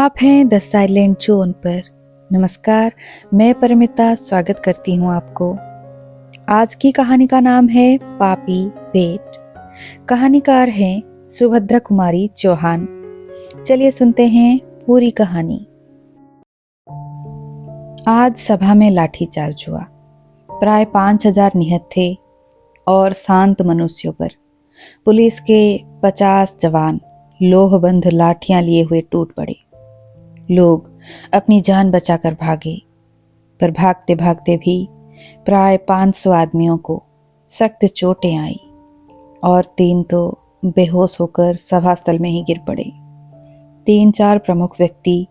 आप हैं the silent zone पर। नमस्कार, मैं परिमिता स्वागत करती हूँ आपको। आज की कहानी का नाम है पापी पेट। कहानीकार हैं सुभद्रा कुमारी चौहान। चलिए सुनते हैं पूरी कहानी। आज सभा में लाठीचार्ज हुआ। प्राय 5000 निहत थे और शांत मनुष्यों पर पुलिस के 50 जवान लोहबंद लाठियां लिए हुए टूट पड़े। लोग अपनी जान बचाकर भागे, पर भागते भागते भी प्राय 500 आदमियों को सख्त चोटें आई और 3 तो बेहोश होकर सभास्थल में ही गिर पड़े। 3-4 प्रमुख व्यक्ति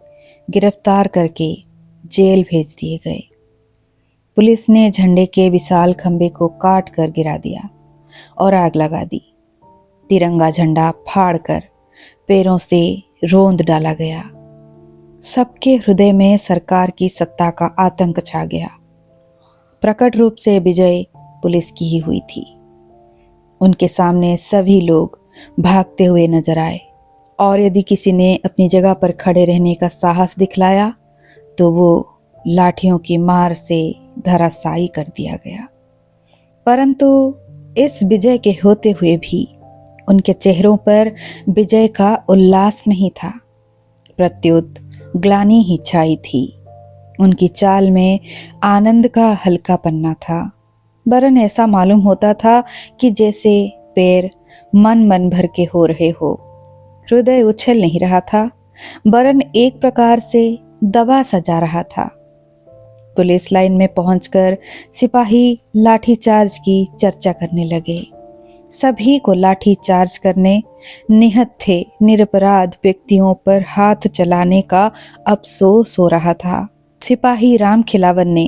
गिरफ्तार करके जेल भेज दिए गए। पुलिस ने झंडे के विशाल खंभे को काट कर गिरा दिया और आग लगा दी। तिरंगा झंडा फाड़कर पैरों से रोंद डाला गया। सबके हृदय में सरकार की सत्ता का आतंक छा गया। प्रकट रूप से विजय पुलिस की ही हुई थी। उनके सामने सभी लोग भागते हुए नजर आए और यदि किसी ने अपनी जगह पर खड़े रहने का साहस दिखलाया तो वो लाठियों की मार से धराशायी कर दिया गया। परंतु इस विजय के होते हुए भी उनके चेहरों पर विजय का उल्लास नहीं था, प्रत्युत ग्लानि ही छाई थी। उनकी चाल में आनंद का हल्का पन्ना था, वरन ऐसा मालूम होता था कि जैसे पैर मन भर के हो रहे हो। हृदय उछल नहीं रहा था, वरन एक प्रकार से दबा सा जा रहा था। पुलिस लाइन में पहुंचकर सिपाही लाठीचार्ज की चर्चा करने लगे। सभी को लाठी चार्ज करने, निहत थे निरपराध व्यक्तियों पर हाथ चलाने का अफसोस हो रहा था। सिपाही राम खिलावन ने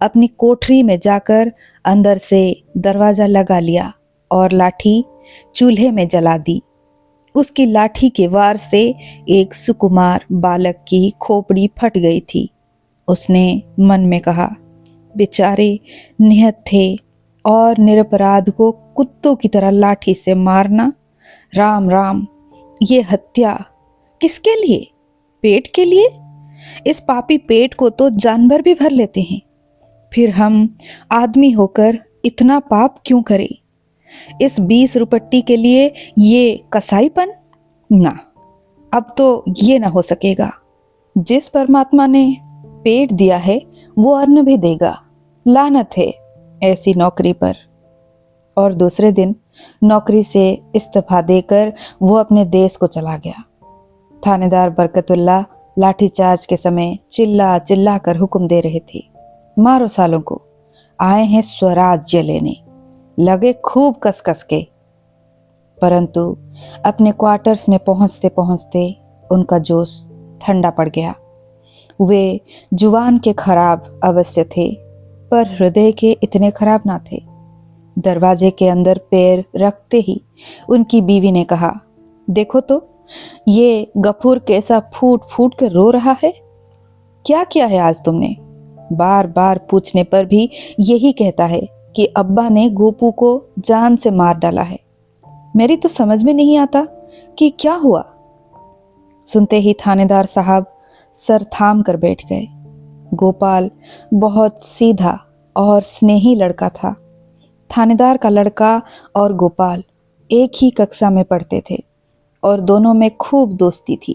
अपनी कोठरी में जाकर अंदर से दरवाजा लगा लिया और लाठी चूल्हे में जला दी। उसकी लाठी के वार से एक सुकुमार बालक की खोपड़ी फट गई थी। उसने मन में कहा, बेचारे निहत थे और निरपराध को कुत्तों की तरह लाठी से मारना, राम राम, ये हत्या किसके लिए? पेट के लिए? इस पापी पेट को तो जानवर भी भर लेते हैं, फिर हम आदमी होकर इतना पाप क्यों करें? इस 20 रुपट्टी के लिए ये कसाईपन? ना, अब तो ये ना हो सकेगा। जिस परमात्मा ने पेट दिया है वो अन्न भी देगा। लानत है ऐसी नौकरी पर। और दूसरे दिन नौकरी से इस्तीफा देकर वो अपने देश को चला गया। थानेदार बरकतुल्ला लाठीचार्ज के समय चिल्ला चिल्ला कर हुक्म दे रहे थे, मारो सालों को, आए हैं स्वराज्य लेने। लगे खूब कस कस के। परंतु अपने क्वार्टर्स में पहुंचते पहुंचते उनका जोश ठंडा पड़ गया। वे जुबान के खराब अवश्य थे, पर हृदय के इतने खराब ना थे। दरवाजे के अंदर पैर रखते ही उनकी बीवी ने कहा, देखो तो ये गफूर कैसा फूट फूट कर रो रहा है। क्या किया है आज तुमने? बार बार पूछने पर भी यही कहता है कि अब्बा ने गोपू को जान से मार डाला है। मेरी तो समझ में नहीं आता कि क्या हुआ। सुनते ही थानेदार साहब सर थाम कर बैठ गए। गोपाल बहुत सीधा और स्नेही लड़का था। थानेदार का लड़का और गोपाल एक ही कक्षा में पढ़ते थे और दोनों में खूब दोस्ती थी।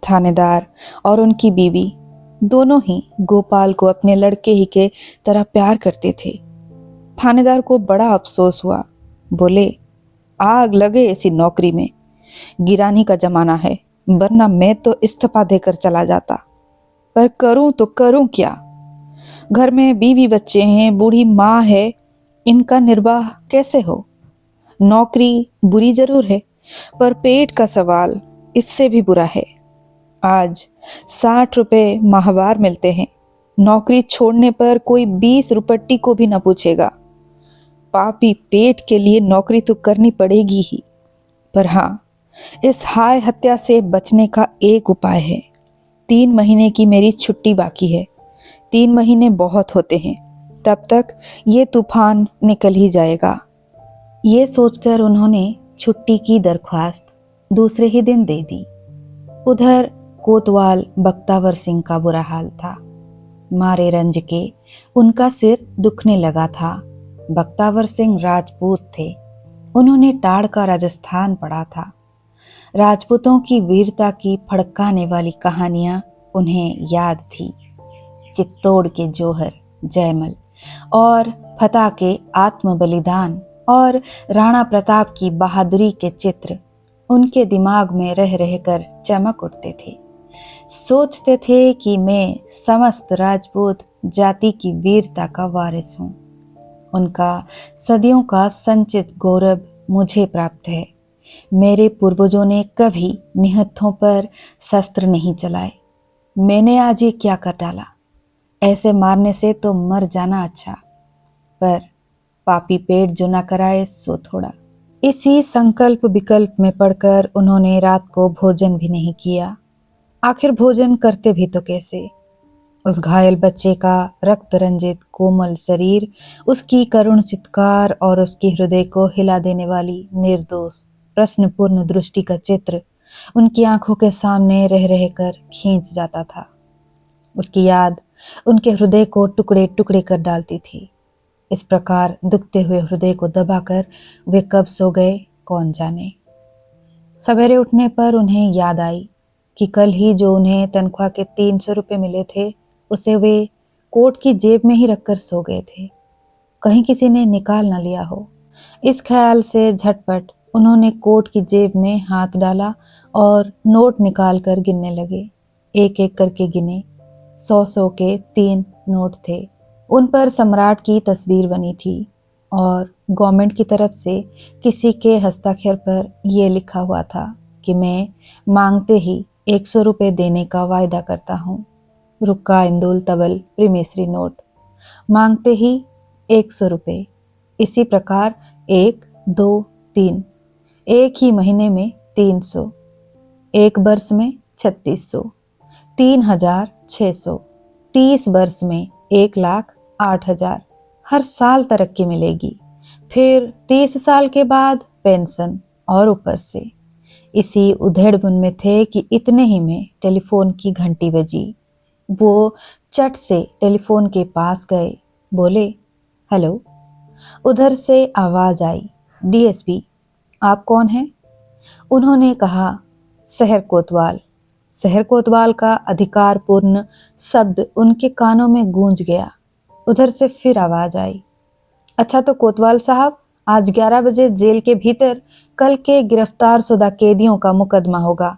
थानेदार और उनकी बीवी दोनों ही गोपाल को अपने लड़के ही के तरह प्यार करते थे। थानेदार को बड़ा अफसोस हुआ। बोले, आग लगे ऐसी नौकरी में। गिरानी का जमाना है, वरना मैं तो इस्तीफा देकर चला जाता। पर करूं तो करूं क्या? घर में बीवी बच्चे हैं, बूढ़ी माँ है, इनका निर्वाह कैसे हो? नौकरी बुरी जरूर है, पर पेट का सवाल इससे भी बुरा है। आज 60 रुपए माहवार मिलते हैं। नौकरी छोड़ने पर कोई 20 रुपट्टी को भी न पूछेगा। पापी पेट के लिए नौकरी तो करनी पड़ेगी ही। पर हाँ, इस हाय हत्या से बचने का एक उपाय है। 3 महीने की मेरी छुट्टी बाकी है। 3 महीने बहुत होते हैं, तब तक ये तूफान निकल ही जाएगा। ये सोचकर उन्होंने छुट्टी की दरख्वास्त दूसरे ही दिन दे दी। उधर कोतवाल बख्तावर सिंह का बुरा हाल था। मारे रंज के उनका सिर दुखने लगा था। बख्तावर सिंह राजपूत थे। उन्होंने टाड़ का राजस्थान पढ़ा था। राजपूतों की वीरता की फड़काने वाली कहानियां उन्हें याद थी। चित्तौड़ के जौहर, जयमल और फतेह के आत्म बलिदान और राणा प्रताप की बहादुरी के चित्र उनके दिमाग में रह रहकर चमक उठते थे। सोचते थे कि मैं समस्त राजपूत जाति की वीरता का वारिस हूँ। उनका सदियों का संचित गौरव मुझे प्राप्त है। मेरे पूर्वजों ने कभी निहत्थों पर शस्त्र नहीं चलाए। मैंने आज ये क्या कर डाला? ऐसे मारने से तो मर जाना अच्छा, पर पापी पेट जो ना कराए सो थोड़ा। इसी संकल्प विकल्प में पड़कर उन्होंने रात को भोजन भी नहीं किया। आखिर भोजन करते भी तो कैसे? उस घायल बच्चे का रक्त रंजित कोमल शरीर, उसकी करुण चित्कार और उसकी हृदय को हिला देने वाली निर्दोष प्रश्नपूर्ण दृष्टि का चित्र उनकी आंखों के सामने रह रहकर खींच जाता था। उसकी याद उनके हृदय को टुकड़े टुकड़े कर डालती थी। इस प्रकार दुखते हुए हृदय को दबाकर वे कब सो गए कौन जाने। सवेरे उठने पर उन्हें याद आई कि कल ही जो उन्हें तनख्वाह के 300 रुपये मिले थे, उसे वे कोट की जेब में ही रखकर सो गए थे। कहीं किसी ने निकाल न लिया हो। इस ख्याल से झटपट उन्होंने कोट की जेब में हाथ डाला और नोट निकाल कर गिनने लगे। एक एक करके गिने। 100 के 3 नोट थे। उन पर सम्राट की तस्वीर बनी थी और गवर्नमेंट की तरफ से किसी के हस्ताक्षर पर यह लिखा हुआ था कि मैं मांगते ही 100 रुपये देने का वायदा करता हूँ। रुक्का इंदुल तबल प्रीमेसरी नोट, मांगते ही 100 रुपये। इसी प्रकार 1, 2, 3, एक ही महीने में 300, एक वर्ष में 3600, 3600, 30 वर्ष में 1,08,000। हर साल तरक्की मिलेगी। फिर 30 साल के बाद पेंशन और ऊपर से। इसी उधेड़बुन में थे कि इतने ही में टेलीफोन की घंटी बजी। वो चट से टेलीफोन के पास गए, बोले हेलो। उधर से आवाज आई, डीएसपी आप कौन हैं? उन्होंने कहा शहर कोतवाल। शहर कोतवाल का अधिकारपूर्ण शब्द उनके कानों में गूंज गया। उधर से फिर आवाज आई, अच्छा तो कोतवाल साहब, आज 11 बजे जेल के भीतर कल के गिरफ्तार शुदा कैदियों का मुकदमा होगा।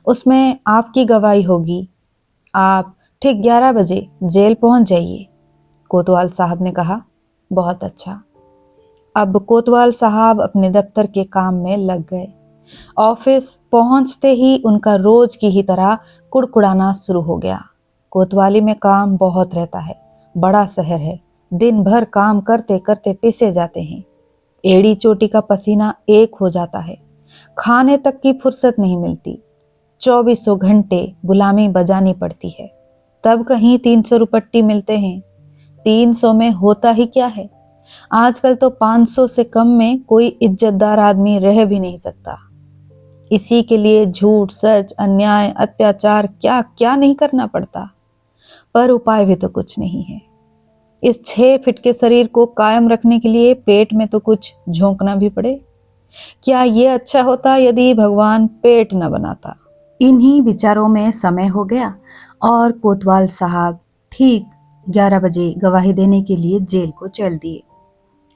उसमें आपकी गवाही होगी। आप ठीक 11 बजे जेल पहुंच जाइए। कोतवाल साहब ने कहा, बहुत अच्छा। अब कोतवाल साहब अपने दफ्तर के काम में लग गए। ऑफिस पहुंचते ही उनका रोज की ही तरह कुड़कुड़ाना शुरू हो गया। कोतवाली में काम बहुत रहता है। बड़ा शहर है। दिन भर काम करते करते पिसे जाते हैं। एड़ी चोटी का पसीना एक हो जाता है। खाने तक की फुर्सत नहीं मिलती। 24 घंटे गुलामी बजानी पड़ती है। तब कहीं 300 रुपट्टी मिलते हैं। 300 में होता ही क्या है? आजकल तो 500 से कम में कोई इज्जतदार आदमी रह भी नहीं सकता। इसी के लिए झूठ, सच, अन्याय, अत्याचार क्या क्या नहीं करना पड़ता। पर उपाय भी तो कुछ नहीं है। इस 6 फीट के शरीर को कायम रखने के लिए पेट में तो कुछ झोंकना भी पड़े। क्या ये अच्छा होता यदि भगवान पेट न बनाता? इन्हीं विचारों में समय हो गया और कोतवाल साहब ठीक 11 बजे गवाही देने के लिए जेल को चल दिए।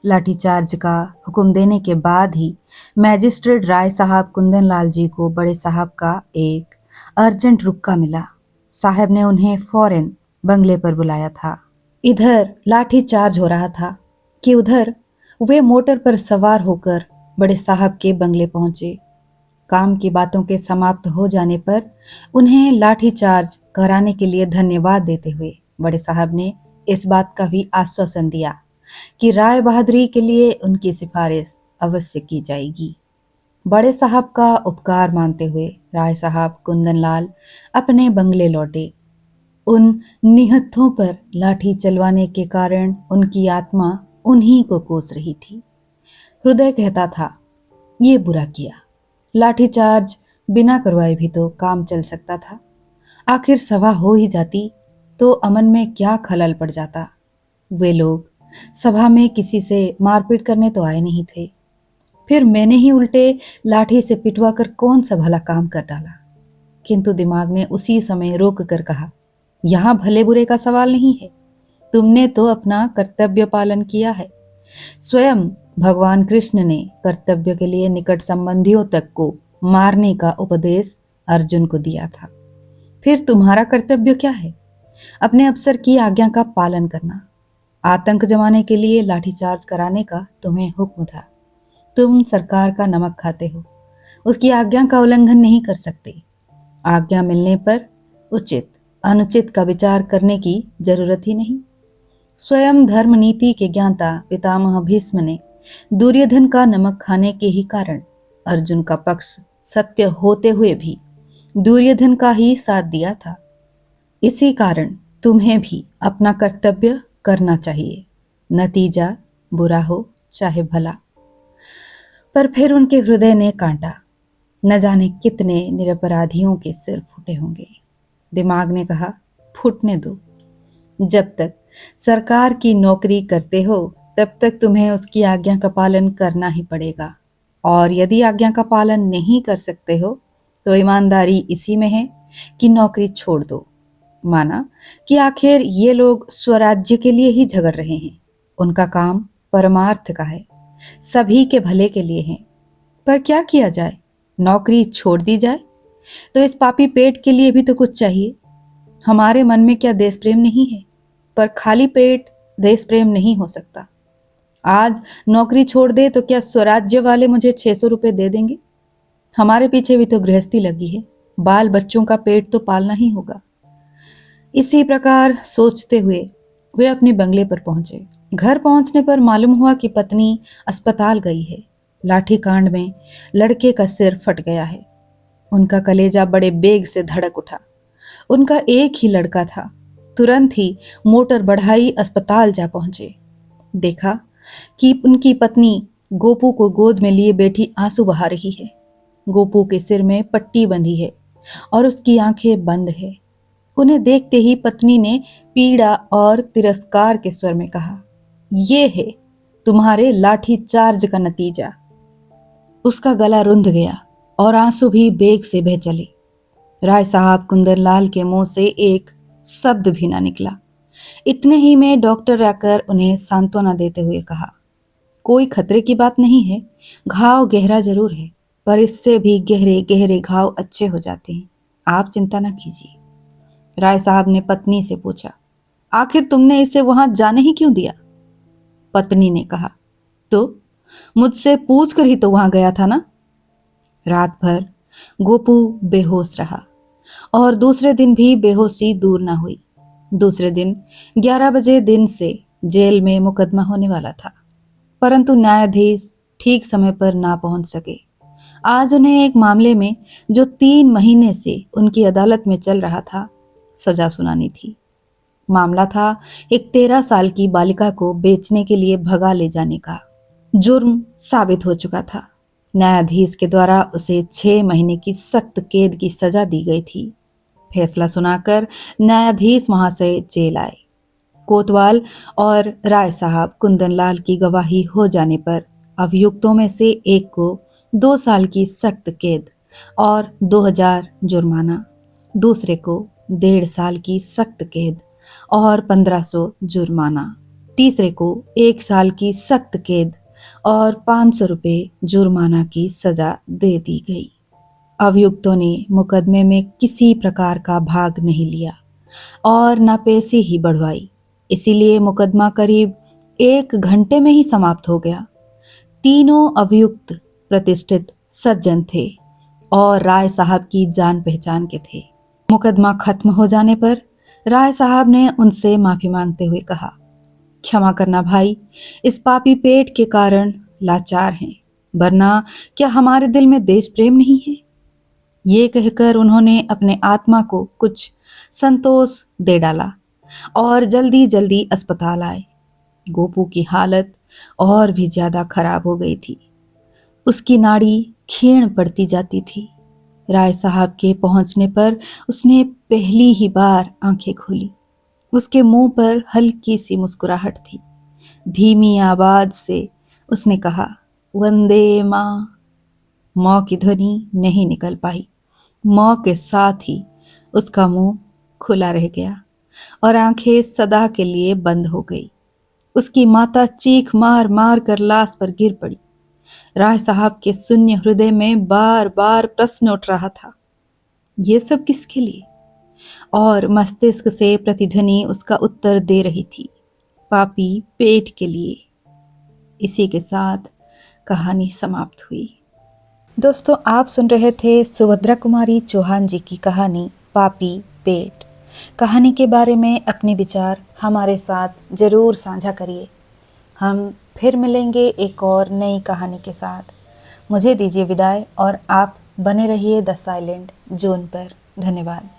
लाठीचार्ज का हुक्म देने के बाद ही मैजिस्ट्रेट राय साहब कुंदन लाल जी को बड़े साहब का एक अर्जेंट रुक्का मिला। साहब ने उन्हें फौरन बंगले पर बुलाया था। इधर लाठीचार्ज हो रहा था कि उधर वे मोटर पर सवार होकर बड़े साहब के बंगले पहुंचे। काम की बातों के समाप्त हो जाने पर उन्हें लाठीचार्ज कराने के लिए धन्यवाद देते हुए बड़े साहब ने इस बात का भी आश्वासन दिया कि राय बहादुरी के लिए उनकी सिफारिश अवश्य की जाएगी। बड़े साहब का उपकार मानते हुए राय साहब कुंदनलाल अपने बंगले लौटे। उन निहत्थों पर लाठी चलवाने के कारण उनकी आत्मा उन्हीं को कोस रही थी। हृदय कहता था, ये बुरा किया। लाठीचार्ज बिना करवाए भी तो काम चल सकता था। आखिर सभा हो ही जाती तो अमन में क्या खलल पड़ जाता। वे लोग सभा में किसी से मारपीट करने तो आए नहीं थे। फिर मैंने ही उल्टे लाठी से पिटवा कर कौन सा भला काम कर डाला। किंतु दिमाग ने उसी समय रोक कर कहा, यहां भले बुरे का सवाल नहीं है। तुमने तो अपना कर्तव्य पालन किया है। स्वयं भगवान कृष्ण ने कर्तव्य के लिए निकट संबंधियों तक को मारने का उपदेश अर्जुन को दिया था। फिर तुम्हारा कर्तव्य क्या है? अपने अफसर की आज्ञा का पालन करना। आतंक जमाने के लिए लाठीचार्ज कराने का तुम्हें हुक्म था। तुम सरकार का नमक खाते हो, उसकी आज्ञा का उल्लंघन नहीं कर सकते। आज्ञा मिलने पर उचित अनुचित का विचार करने की जरूरत ही नहीं। स्वयं धर्म नीति के ज्ञाता पितामह भीष्म ने दुर्योधन का नमक खाने के ही कारण अर्जुन का पक्ष सत्य होते हुए भी दुर्योधन का ही साथ दिया था। इसी कारण तुम्हें भी अपना कर्तव्य करना चाहिए, नतीजा बुरा हो चाहे भला। पर फिर उनके हृदय ने कांटा। न जाने कितने निरपराधियों के सिर फूटे होंगे। दिमाग ने कहा, फूटने दो। जब तक सरकार की नौकरी करते हो तब तक तुम्हें उसकी आज्ञा का पालन करना ही पड़ेगा। और यदि आज्ञा का पालन नहीं कर सकते हो तो ईमानदारी इसी में है कि नौकरी छोड़ दो। माना कि आखिर ये लोग स्वराज्य के लिए ही झगड़ रहे हैं। उनका काम परमार्थ का है, सभी के भले के लिए है। पर क्या किया जाए? नौकरी छोड़ दी जाए तो इस पापी पेट के लिए भी तो कुछ चाहिए। हमारे मन में क्या देश प्रेम नहीं है? पर खाली पेट देश प्रेम नहीं हो सकता। आज नौकरी छोड़ दे तो क्या स्वराज्य वाले मुझे 600 रुपए दे देंगे? हमारे पीछे भी तो गृहस्थी लगी है, बाल बच्चों का पेट तो पालना ही होगा। इसी प्रकार सोचते हुए वे अपने बंगले पर पहुंचे। घर पहुंचने पर मालूम हुआ कि पत्नी अस्पताल गई है। लाठी कांड में लड़के का सिर फट गया है। उनका कलेजा बड़े बेग से धड़क उठा। उनका एक ही लड़का था। तुरंत ही मोटर बढ़ाई अस्पताल जा पहुंचे। देखा कि उनकी पत्नी गोपू को गोद में लिए बैठी आंसू बहा रही है। गोपू के सिर में पट्टी बंधी है और उसकी आंखें बंद है। उन्हें देखते ही पत्नी ने पीड़ा और तिरस्कार के स्वर में कहा, ये है तुम्हारे लाठी चार्ज का नतीजा। उसका गला रुंध गया और आंसू भी बेग से बह चले। राय साहब कुंदनलाल के मुंह से एक शब्द भी ना निकला। इतने ही में डॉक्टर आकर उन्हें सांत्वना देते हुए कहा, कोई खतरे की बात नहीं है। घाव गहरा जरूर है, पर इससे भी गहरे गहरे घाव अच्छे हो जाते हैं। आप चिंता न कीजिए। राय साहब ने पत्नी से पूछा, आखिर तुमने इसे वहां जाने ही क्यों दिया? पत्नी ने कहा, तो मुझसे पूछ कर ही तो वहां गया था ना। रात भर गोपू बेहोश रहा और दूसरे दिन भी बेहोशी दूर न हुई। दूसरे दिन 11 बजे दिन से जेल में मुकदमा होने वाला था, परंतु न्यायाधीश ठीक समय पर ना पहुंच सके। आज उन्हें एक मामले में जो 3 महीने से उनकी अदालत में चल रहा था, सजा सुनानी थी। मामला था एक 13 साल की बालिका को बेचने के लिए भगा ले जाने का। जुर्म साबित हो चुका था। न्यायाधीश के द्वारा उसे 6 महीने की सख्त कैद की सजा दी गई थी। फैसला सुनाकर न्यायाधीश महाशय जेल आए। कोतवाल और राय साहब कुंदनलाल की गवाही हो जाने पर अभियुक्तों में से एक को 2 साल की सख्त कैद और 2000 जुर्माना, दूसरे को 1.5 साल की सख्त कैद और 1500 जुर्माना, तीसरे को 1 साल की सख्त कैद और 500 रुपये जुर्माना की सजा दे दी गई। अभियुक्तों ने मुकदमे में किसी प्रकार का भाग नहीं लिया और न पैसे ही बढ़वाई। इसीलिए मुकदमा करीब 1 घंटे में ही समाप्त हो गया। तीनों अभियुक्त प्रतिष्ठित सज्जन थे और राय साहब की जान पहचान के थे। मुकदमा खत्म हो जाने पर राय साहब ने उनसे माफी मांगते हुए कहा, क्षमा करना भाई, इस पापी पेट के कारण लाचार हैं, वरना क्या हमारे दिल में देश प्रेम नहीं है? ये कहकर उन्होंने अपने आत्मा को कुछ संतोष दे डाला और जल्दी जल्दी अस्पताल आए। गोपू की हालत और भी ज्यादा खराब हो गई थी। उसकी नाड़ी क्षीण पड़ती जाती थी। राय साहब के पहुंचने पर उसने पहली ही बार आंखें खोली। उसके मुंह पर हल्की सी मुस्कुराहट थी। धीमी आवाज से उसने कहा, वंदे मां। मां की ध्वनि नहीं निकल पाई। मां के साथ ही उसका मुंह खुला रह गया और आंखें सदा के लिए बंद हो गई। उसकी माता चीख मार मार कर लाश पर गिर पड़ी। राय साहब के शून्य हृदय में बार बार प्रश्न उठ रहा था, ये सब किसके लिए? और मस्तिष्क से प्रतिध्वनि उसका उत्तर दे रही थी, पापी पेट के लिए। इसी के साथ कहानी समाप्त हुई। दोस्तों, आप सुन रहे थे सुभद्रा कुमारी चौहान जी की कहानी पापी पेट। कहानी के बारे में अपने विचार हमारे साथ जरूर साझा करिए। हम फिर मिलेंगे एक और नई कहानी के साथ। मुझे दीजिए विदाई और आप बने रहिए द साइलेंट जोन पर। धन्यवाद।